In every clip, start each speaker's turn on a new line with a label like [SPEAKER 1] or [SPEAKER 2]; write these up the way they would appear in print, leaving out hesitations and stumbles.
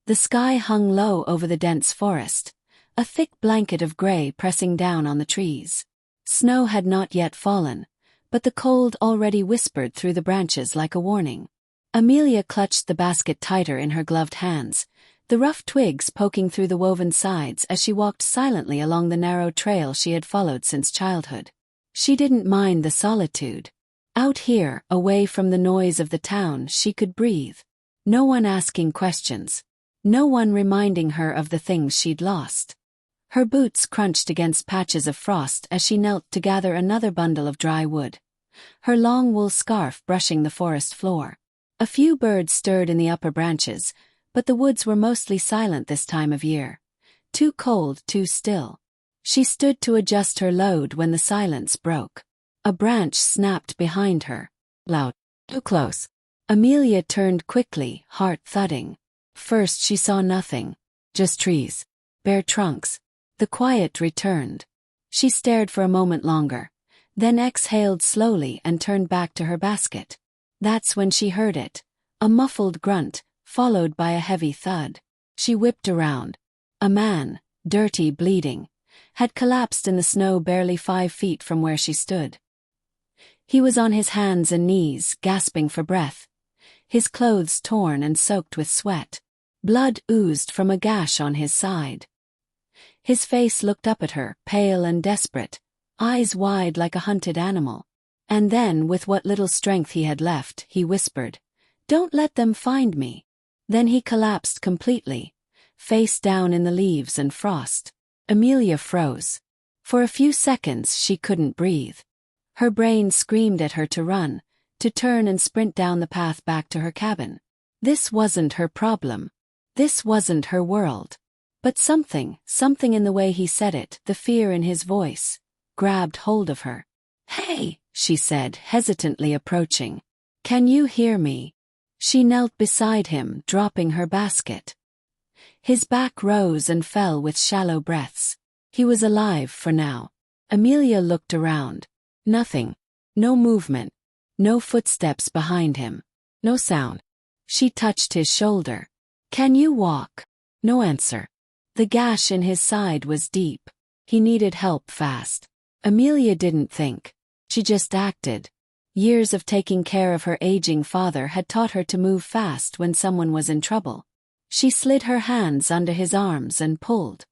[SPEAKER 1] The sky hung low over the dense forest, a thick blanket of gray pressing down on the trees. Snow had not yet fallen, but the cold already whispered through the branches like a warning. Amelia clutched the basket tighter in her gloved hands, the rough twigs poking through the woven sides as she walked silently along the narrow trail she had followed since childhood. She didn't mind the solitude. Out here, away from the noise of the town, she could breathe. No one asking questions. No one reminding her of the things she'd lost. Her boots crunched against patches of frost as she knelt to gather another bundle of dry wood, her long wool scarf brushing the forest floor. A few birds stirred in the upper branches, but the woods were mostly silent this time of year. Too cold, too still. She stood to adjust her load when the silence broke. A branch snapped behind her. Loud. Too close. Amelia turned quickly, heart thudding. First she saw nothing. Just trees. Bare trunks. The quiet returned. She stared for a moment longer, then exhaled slowly and turned back to her basket. That's when she heard it. A muffled grunt, followed by a heavy thud. She whipped around. A man, dirty, bleeding, had collapsed in the snow barely 5 feet from where she stood. He was on his hands and knees, gasping for breath, his clothes torn and soaked with sweat. Blood oozed from a gash on his side. His face looked up at her, pale and desperate, eyes wide like a hunted animal. And then, with what little strength he had left, he whispered, "Don't let them find me." Then he collapsed completely, face down in the leaves and frost. Amelia froze. For a few seconds she couldn't breathe. Her brain screamed at her to run, to turn and sprint down the path back to her cabin. This wasn't her problem. This wasn't her world. But something in the way he said it, the fear in his voice, grabbed hold of her. "Hey," she said, hesitantly approaching. "Can you hear me?" She knelt beside him, dropping her basket. His back rose and fell with shallow breaths. He was alive for now. Amelia looked around. Nothing. No movement. No footsteps behind him. No sound. She touched his shoulder. "Can you walk?" No answer. The gash in his side was deep. He needed help fast. Amelia didn't think. She just acted. Years of taking care of her aging father had taught her to move fast when someone was in trouble. She slid her hands under his arms and pulled.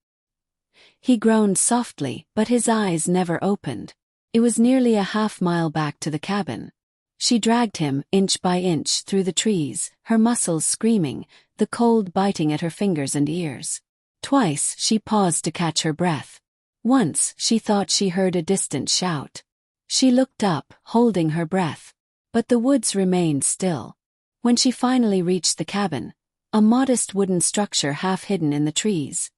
[SPEAKER 1] He groaned softly, but his eyes never opened. It was nearly a half-mile back to the cabin. She dragged him, inch by inch, through the trees, her muscles screaming, the cold biting at her fingers and ears. Twice she paused to catch her breath. Once she thought she heard a distant shout. She looked up, holding her breath. But the woods remained still. When she finally reached the cabin, a modest wooden structure half hidden in the trees,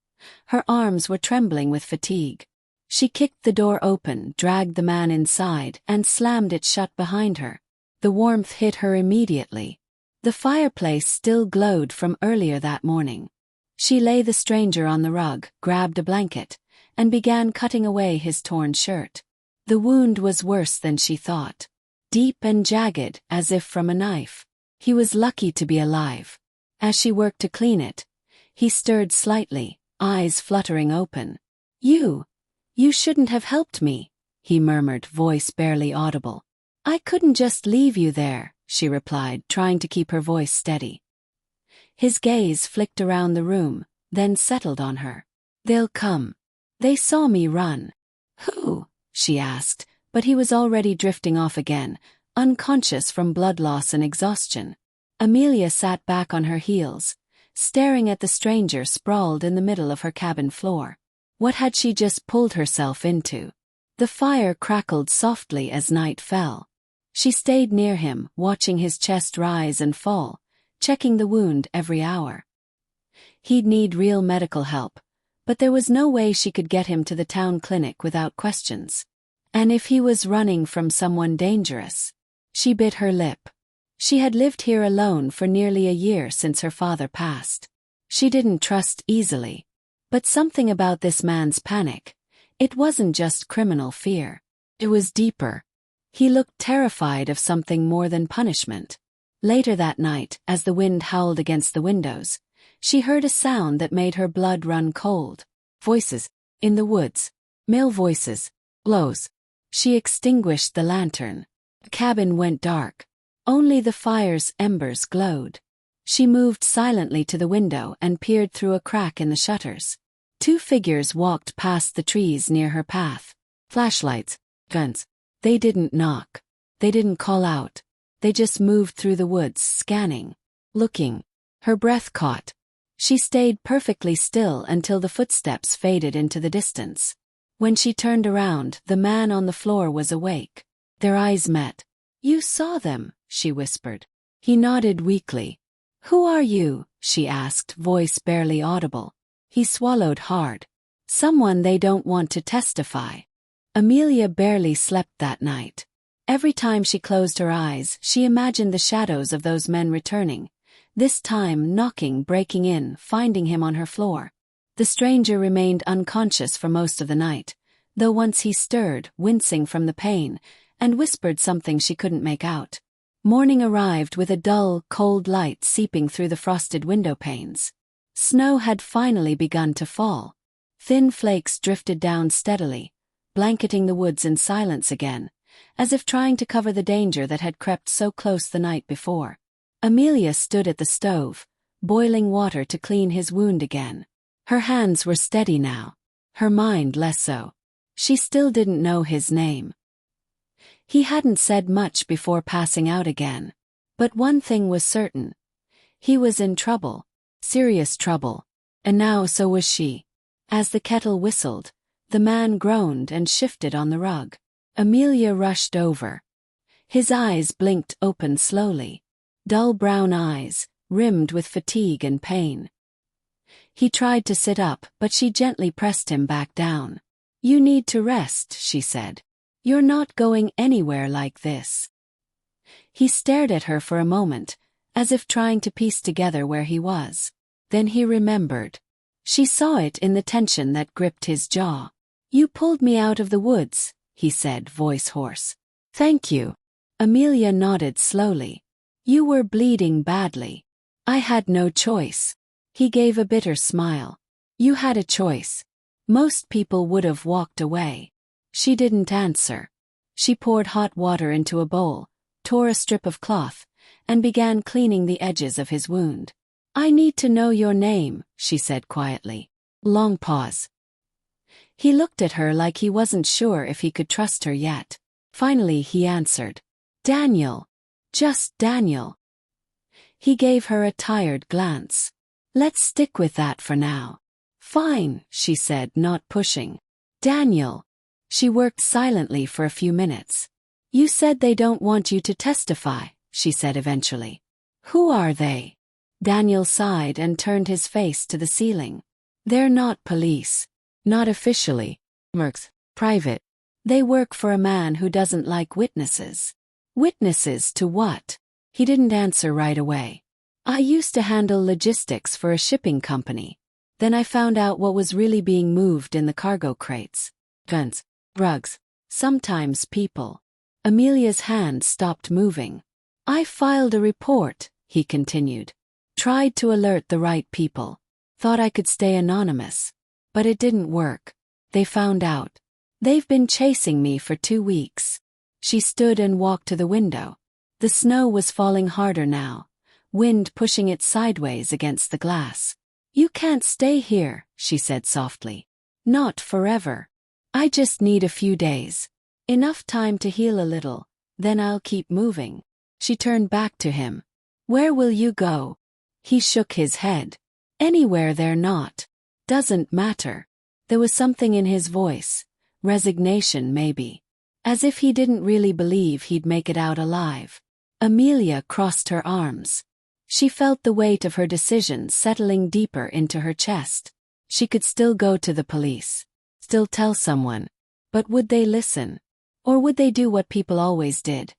[SPEAKER 1] her arms were trembling with fatigue. She kicked the door open, dragged the man inside, and slammed it shut behind her. The warmth hit her immediately. The fireplace still glowed from earlier that morning. She lay the stranger on the rug, grabbed a blanket, and began cutting away his torn shirt. The wound was worse than she thought. Deep and jagged, as if from a knife. He was lucky to be alive. As she worked to clean it, he stirred slightly, eyes fluttering open. You shouldn't have helped me," he murmured, voice barely audible. "I couldn't just leave you there," she replied, trying to keep her voice steady. His gaze flicked around the room, then settled on her. "They'll come. They saw me run." "Who?" she asked, but he was already drifting off again, unconscious from blood loss and exhaustion. Amelia sat back on her heels, staring at the stranger sprawled in the middle of her cabin floor. What had she just pulled herself into? The fire crackled softly as night fell. She stayed near him, watching his chest rise and fall, checking the wound every hour. He'd need real medical help, but there was no way she could get him to the town clinic without questions. And if he was running from someone dangerous? She bit her lip. She had lived here alone for nearly a year since her father passed. She didn't trust easily. But something about this man's panic. It wasn't just criminal fear. It was deeper. He looked terrified of something more than punishment. Later that night, as the wind howled against the windows, she heard a sound that made her blood run cold. Voices. In the woods. Male voices. Blows. She extinguished the lantern. The cabin went dark. Only the fire's embers glowed. She moved silently to the window and peered through a crack in the shutters. 2 figures walked past the trees near her path. Flashlights. Guns. They didn't knock. They didn't call out. They just moved through the woods, scanning. Looking. Her breath caught. She stayed perfectly still until the footsteps faded into the distance. When she turned around, the man on the floor was awake. Their eyes met. "You saw them," she whispered. He nodded weakly. "Who are you?" she asked, voice barely audible. He swallowed hard. "Someone they don't want to testify." Amelia barely slept that night. Every time she closed her eyes, she imagined the shadows of those men returning. This time knocking, breaking in, finding him on her floor. The stranger remained unconscious for most of the night, though once he stirred, wincing from the pain, and whispered something she couldn't make out. Morning arrived with a dull, cold light seeping through the frosted window panes. Snow had finally begun to fall. Thin flakes drifted down steadily, blanketing the woods in silence again, as if trying to cover the danger that had crept so close the night before. Amelia stood at the stove, boiling water to clean his wound again. Her hands were steady now, her mind less so. She still didn't know his name. He hadn't said much before passing out again. But one thing was certain. He was in trouble. Serious trouble. And now so was she. As the kettle whistled, the man groaned and shifted on the rug. Amelia rushed over. His eyes blinked open slowly. Dull brown eyes, rimmed with fatigue and pain. He tried to sit up, but she gently pressed him back down. "You need to rest," she said. "You're not going anywhere like this." He stared at her for a moment, as if trying to piece together where he was. Then he remembered. She saw it in the tension that gripped his jaw. "You pulled me out of the woods," he said, voice hoarse. "Thank you." Amelia nodded slowly. "You were bleeding badly. I had no choice." He gave a bitter smile. "You had a choice. Most people would have walked away." She didn't answer. She poured hot water into a bowl, tore a strip of cloth, and began cleaning the edges of his wound. "I need to know your name," she said quietly. Long pause. He looked at her like he wasn't sure if he could trust her yet. Finally he answered. "Daniel. Just Daniel." He gave her a tired glance. "Let's stick with that for now." "Fine," she said, not pushing. "Daniel." She worked silently for a few minutes. "You said they don't want you to testify," she said eventually. "Who are they?" Daniel sighed and turned his face to the ceiling. "They're not police. Not officially. Mercs. Private. They work for a man who doesn't like witnesses." "Witnesses to what?" He didn't answer right away. "I used to handle logistics for a shipping company. Then I found out what was really being moved in the cargo crates. Guns. Drugs. Sometimes people." Amelia's hand stopped moving. "I filed a report," he continued. "Tried to alert the right people. Thought I could stay anonymous. But it didn't work. They found out. They've been chasing me for 2 weeks." She stood and walked to the window. The snow was falling harder now, wind pushing it sideways against the glass. "You can't stay here," she said softly. "Not forever. I just need a few days. Enough time to heal a little, then I'll keep moving." She turned back to him. "Where will you go?" He shook his head. "Anywhere they're not. Doesn't matter." There was something in his voice, resignation maybe. As if he didn't really believe he'd make it out alive. Amelia crossed her arms. She felt the weight of her decision settling deeper into her chest. She could still go to the police. Still tell someone. But would they listen? Or would they do what people always did?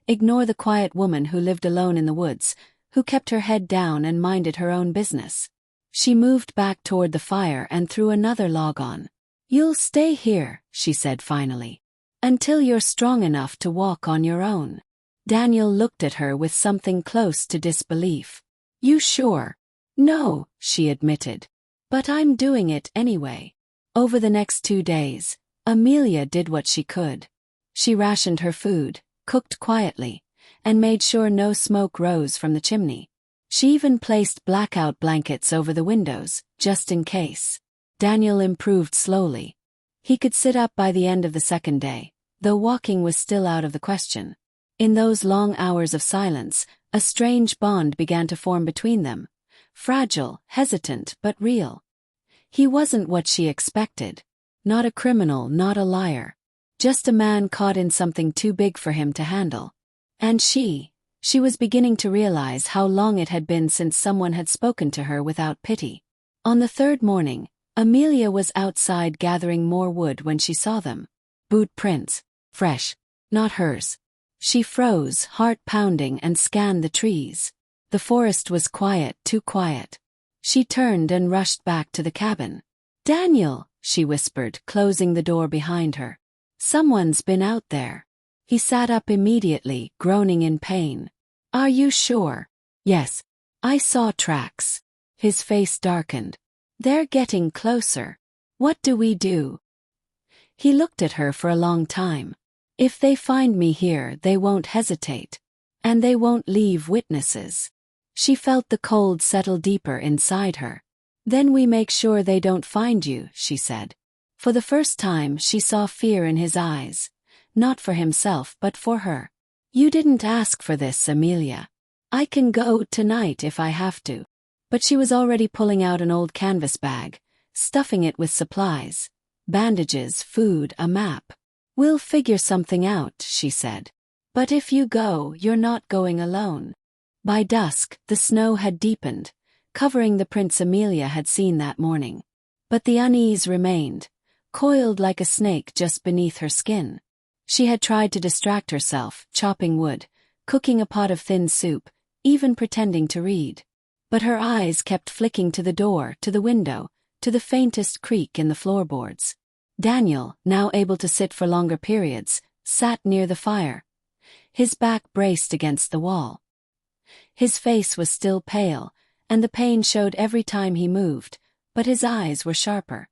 [SPEAKER 1] Ignore the quiet woman who lived alone in the woods, who kept her head down and minded her own business. She moved back toward the fire and threw another log on. "You'll stay here," she said finally. "Until you're strong enough to walk on your own." Daniel looked at her with something close to disbelief. "You sure?" No, she admitted. But I'm doing it anyway. Over the next 2 days, Amelia did what she could. She rationed her food, cooked quietly, and made sure no smoke rose from the chimney. She even placed blackout blankets over the windows, just in case. Daniel improved slowly. He could sit up by the end of the second day, though walking was still out of the question. In those long hours of silence, a strange bond began to form between them. Fragile, hesitant, but real. He wasn't what she expected. Not a criminal, not a liar. Just a man caught in something too big for him to handle. And she was beginning to realize how long it had been since someone had spoken to her without pity. On the third morning, Amelia was outside gathering more wood when she saw them. Boot prints. Fresh. Not hers. She froze, heart pounding, and scanned the trees. The forest was quiet, too quiet. She turned and rushed back to the cabin. "Daniel," she whispered, closing the door behind her. "Someone's been out there." He sat up immediately, groaning in pain. "Are you sure?" "Yes. I saw tracks." His face darkened. "They're getting closer. What do we do?" He looked at her for a long time. "If they find me here, they won't hesitate. And they won't leave witnesses." She felt the cold settle deeper inside her. "Then we make sure they don't find you," she said. For the first time, she saw fear in his eyes. Not for himself, but for her. "You didn't ask for this, Amelia. I can go tonight if I have to." But she was already pulling out an old canvas bag, stuffing it with supplies. Bandages, food, a map. "We'll figure something out," she said. "But if you go, you're not going alone." By dusk, the snow had deepened, covering the prints Amelia had seen that morning. But the unease remained, coiled like a snake just beneath her skin. She had tried to distract herself, chopping wood, cooking a pot of thin soup, even pretending to read. But her eyes kept flicking to the door, to the window, to the faintest creak in the floorboards. Daniel, now able to sit for longer periods, sat near the fire. His back braced against the wall. His face was still pale, and the pain showed every time he moved, but his eyes were sharper.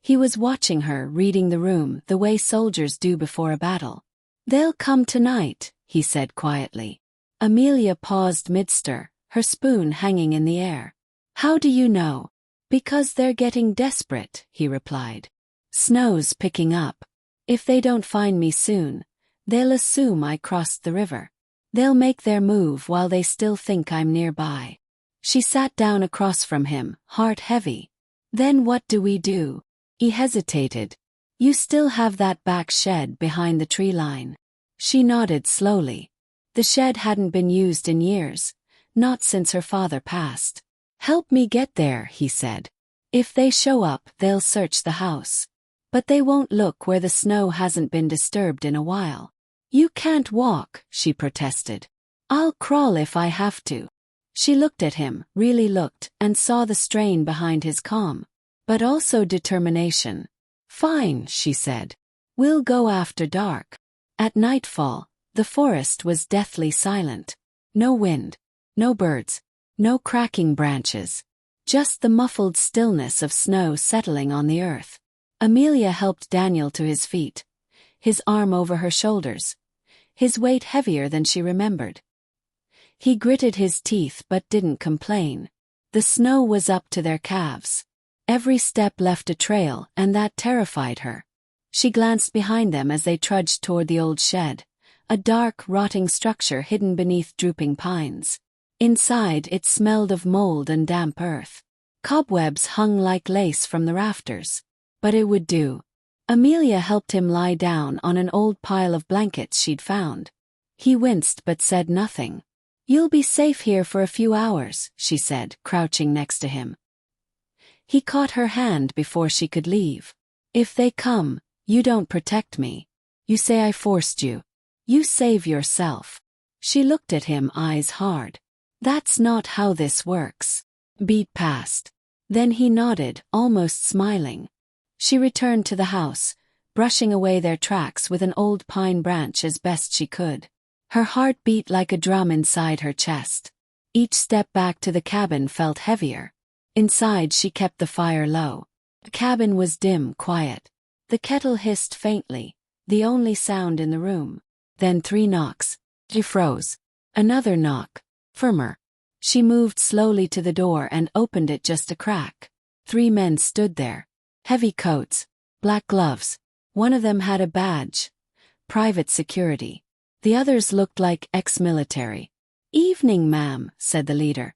[SPEAKER 1] He was watching her, reading the room, the way soldiers do before a battle. "They'll come tonight," he said quietly. Amelia paused mid-stir, her spoon hanging in the air. "How do you know?" "Because they're getting desperate," he replied. "Snow's picking up. If they don't find me soon, they'll assume I crossed the river. They'll make their move while they still think I'm nearby." She sat down across from him, heart heavy. "Then what do we do?" He hesitated. "You still have that back shed behind the tree line." She nodded slowly. The shed hadn't been used in years, not since her father passed. "Help me get there," he said. "If they show up, they'll search the house. But they won't look where the snow hasn't been disturbed in a while." "You can't walk," she protested. "I'll crawl if I have to." She looked at him, really looked, and saw the strain behind his calm. But also determination. "Fine," she said. "We'll go after dark." At nightfall, the forest was deathly silent. No wind. No birds. No cracking branches. Just the muffled stillness of snow settling on the earth. Amelia helped Daniel to his feet, his arm over her shoulders, his weight heavier than she remembered. He gritted his teeth but didn't complain. The snow was up to their calves. Every step left a trail, and that terrified her. She glanced behind them as they trudged toward the old shed, a dark, rotting structure hidden beneath drooping pines. Inside, it smelled of mold and damp earth. Cobwebs hung like lace from the rafters. But it would do. Amelia helped him lie down on an old pile of blankets she'd found. He winced but said nothing. "You'll be safe here for a few hours," she said, crouching next to him. He caught her hand before she could leave. "If they come, you don't protect me. You say I forced you. You save yourself." She looked at him, eyes hard. "That's not how this works." Beat passed. Then he nodded, almost smiling. She returned to the house, brushing away their tracks with an old pine branch as best she could. Her heart beat like a drum inside her chest. Each step back to the cabin felt heavier. Inside she kept the fire low. The cabin was dim, quiet. The kettle hissed faintly, the only sound in the room. Then 3 knocks. She froze. Another knock. Firmer. She moved slowly to the door and opened it just a crack. 3 men stood there. Heavy coats. Black gloves. One of them had a badge. Private security. The others looked like ex-military. "Evening, ma'am," said the leader.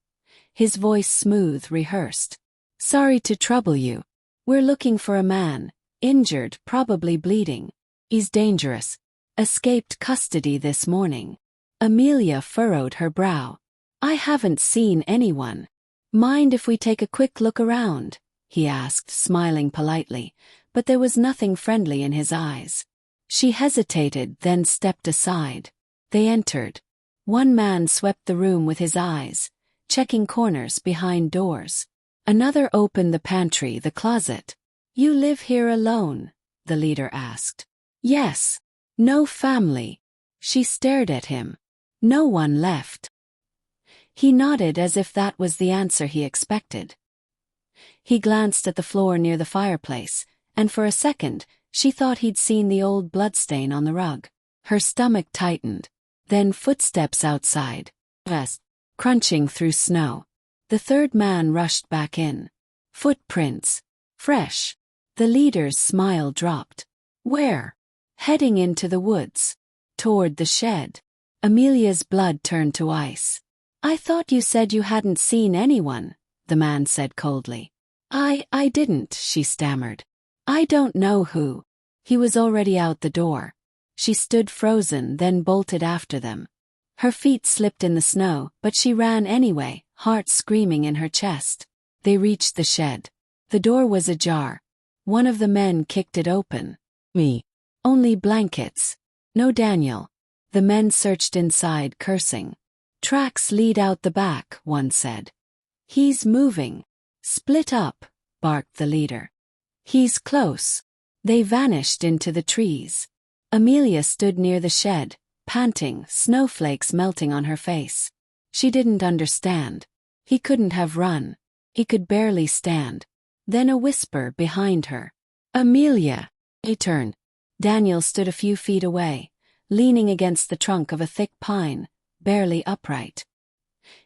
[SPEAKER 1] His voice smooth, rehearsed. "Sorry to trouble you. We're looking for a man. Injured, probably bleeding. He's dangerous. Escaped custody this morning." Amelia furrowed her brow. "I haven't seen anyone. Mind if we take a quick look around?" he asked, smiling politely, but there was nothing friendly in his eyes. She hesitated, then stepped aside. They entered. One man swept the room with his eyes, checking corners behind doors. Another opened the pantry, the closet. "You live here alone?" the leader asked. "Yes." "No family?" She stared at him. "No one left." He nodded as if that was the answer he expected. He glanced at the floor near the fireplace, and for a second, she thought he'd seen the old bloodstain on the rug. Her stomach tightened. Then footsteps outside. Crunching through snow. The 3rd man rushed back in. Footprints. Fresh. The leader's smile dropped. "Where?" "Heading into the woods. Toward the shed." Amelia's blood turned to ice. "I thought you said you hadn't seen anyone," the man said coldly. I didn't," she stammered. "I don't know who." He was already out the door. She stood frozen, then bolted after them. Her feet slipped in the snow, but she ran anyway, heart screaming in her chest. They reached the shed. The door was ajar. One of the men kicked it open. "Me." "Only blankets. No Daniel." The men searched inside, cursing. "Tracks lead out the back," one said. "He's moving." "Split up," barked the leader. "He's close." They vanished into the trees. Amelia stood near the shed, panting, snowflakes melting on her face. She didn't understand. He couldn't have run. He could barely stand. Then a whisper behind her. "Amelia!" He turned. Daniel stood a few feet away, leaning against the trunk of a thick pine, barely upright.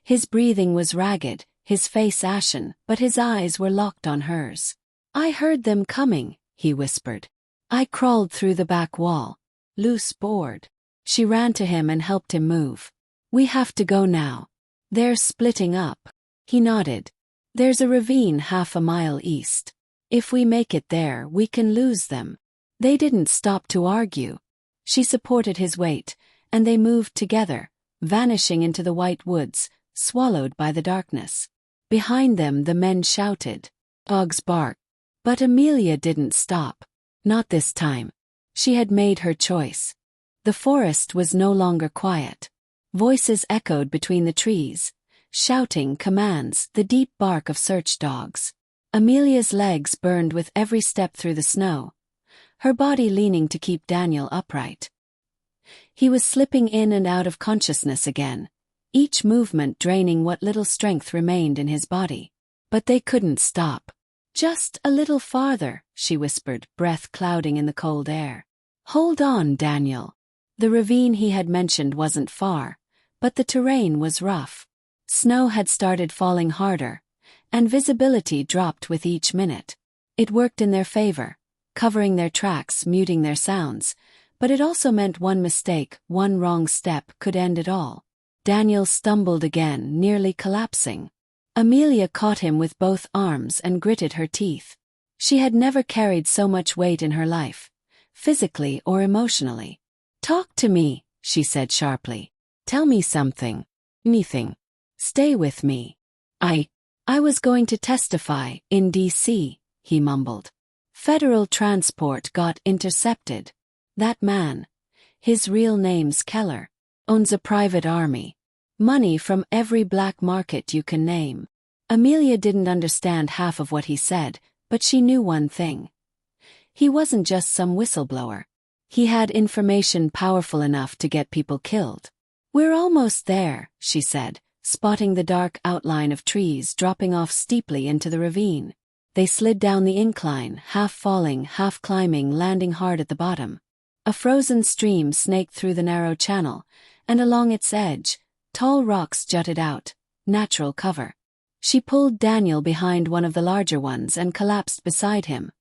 [SPEAKER 1] His breathing was ragged, his face ashen, but his eyes were locked on hers. "I heard them coming," he whispered. "I crawled through the back wall. Loose board." She ran to him and helped him move. "We have to go now. They're splitting up." He nodded. "There's a ravine half a mile east. If we make it there, we can lose them." They didn't stop to argue. She supported his weight, and they moved together, vanishing into the white woods, swallowed by the darkness. Behind them the men shouted. Dogs barked. But Amelia didn't stop. Not this time. She had made her choice. The forest was no longer quiet. Voices echoed between the trees, shouting commands, the deep bark of search dogs. Amelia's legs burned with every step through the snow, her body leaning to keep Daniel upright. He was slipping in and out of consciousness again, each movement draining what little strength remained in his body. But they couldn't stop. "Just a little farther," she whispered, breath clouding in the cold air. "Hold on, Daniel." The ravine he had mentioned wasn't far, but the terrain was rough. Snow had started falling harder, and visibility dropped with each minute. It worked in their favor, covering their tracks, muting their sounds, but it also meant one mistake, one wrong step could end it all. Daniel stumbled again, nearly collapsing. Amelia caught him with both arms and gritted her teeth. She had never carried so much weight in her life, physically or emotionally. "Talk to me," she said sharply. "Tell me something. Anything. Stay with me." I was going to testify in D.C., he mumbled. "Federal transport got intercepted. That man, his real name's Keller, owns a private army. Money from every black market you can name." Amelia didn't understand half of what he said, but she knew one thing. He wasn't just some whistleblower. He had information powerful enough to get people killed. "We're almost there," she said, spotting the dark outline of trees dropping off steeply into the ravine. They slid down the incline, half falling, half climbing, landing hard at the bottom. A frozen stream snaked through the narrow channel, and along its edge, tall rocks jutted out, natural cover. She pulled Daniel behind one of the larger ones and collapsed beside him,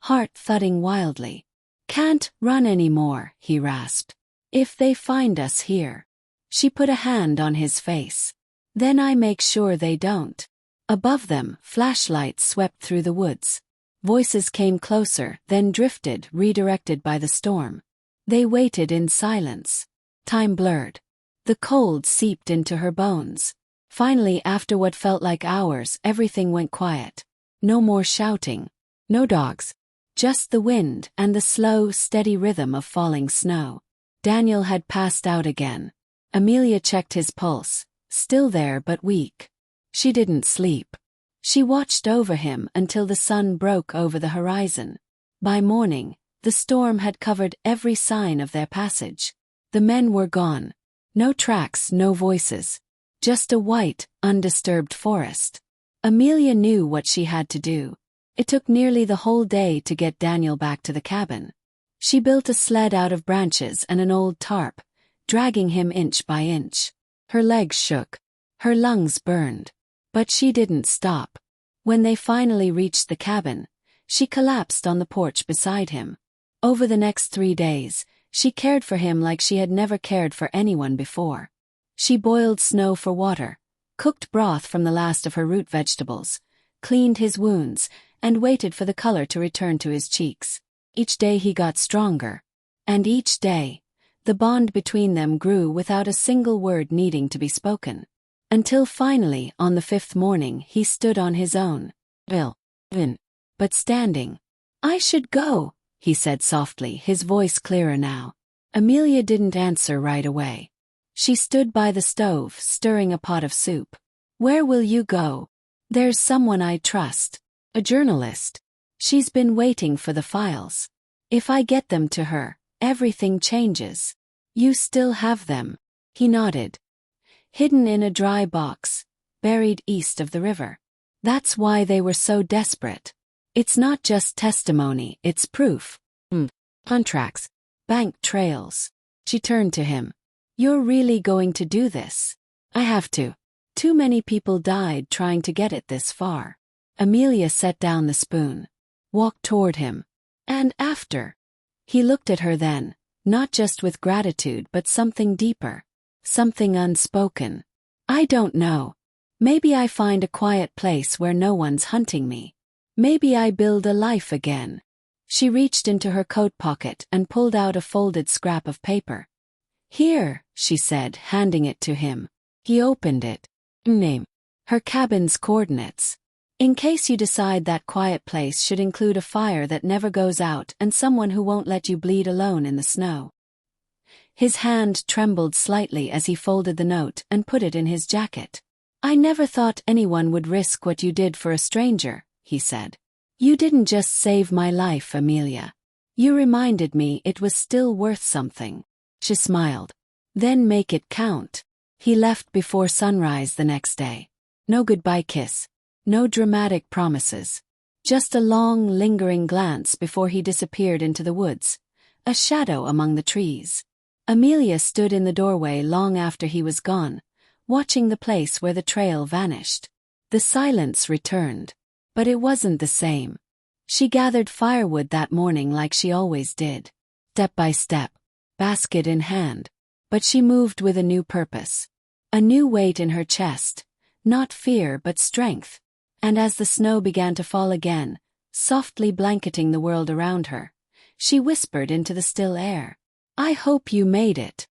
[SPEAKER 1] heart thudding wildly. "Can't run anymore," he rasped. "If they find us here." She put a hand on his face. "Then I make sure they don't." Above them, flashlights swept through the woods. Voices came closer, then drifted, redirected by the storm. They waited in silence. Time blurred. The cold seeped into her bones. Finally, after what felt like hours, everything went quiet. No more shouting. No dogs. Just the wind and the slow, steady rhythm of falling snow. Daniel had passed out again. Amelia checked his pulse, still there but weak. She didn't sleep. She watched over him until the sun broke over the horizon. By morning, the storm had covered every sign of their passage. The men were gone. No tracks, no voices. Just a white, undisturbed forest. Amelia knew what she had to do. It took nearly the whole day to get Daniel back to the cabin. She built a sled out of branches and an old tarp, dragging him inch by inch. Her legs shook. Her lungs burned. But she didn't stop. When they finally reached the cabin, she collapsed on the porch beside him. Over the next 3 days, she cared for him like she had never cared for anyone before. She boiled snow for water, cooked broth from the last of her root vegetables, cleaned his wounds, and waited for the color to return to his cheeks. Each day he got stronger. And each day, the bond between them grew without a single word needing to be spoken. Until finally, on the 5th morning, he stood on his own. But standing. "I should go," he said softly, his voice clearer now. Amelia didn't answer right away. She stood by the stove, stirring a pot of soup. "Where will you go?" "There's someone I trust. A journalist. She's been waiting for the files. If I get them to her, everything changes." "You still have them?" He nodded. "Hidden in a dry box, buried east of the river. That's why they were so desperate. It's not just testimony, it's proof. Contracts, bank trails." She turned to him. "You're really going to do this?" "I have to. Too many people died trying to get it this far." Amelia set down the spoon, walked toward him. "And after?" He looked at her then, not just with gratitude but something deeper. Something unspoken. "I don't know. Maybe I find a quiet place where no one's hunting me. Maybe I build a life again." She reached into her coat pocket and pulled out a folded scrap of paper. "Here," she said, handing it to him. He opened it. Name. Her cabin's coordinates. In case you decide that quiet place should include a fire that never goes out and someone who won't let you bleed alone in the snow. His hand trembled slightly as he folded the note and put it in his jacket. "I never thought anyone would risk what you did for a stranger," he said. "You didn't just save my life, Amelia. You reminded me it was still worth something." She smiled. "Then make it count." He left before sunrise the next day. No goodbye kiss. No dramatic promises. Just a long, lingering glance before he disappeared into the woods, a shadow among the trees. Amelia stood in the doorway long after he was gone, watching the place where the trail vanished. The silence returned. But it wasn't the same. She gathered firewood that morning like she always did. Step by step, basket in hand. But she moved with a new purpose. A new weight in her chest. Not fear but strength. And as the snow began to fall again, softly blanketing the world around her, she whispered into the still air, "I hope you made it."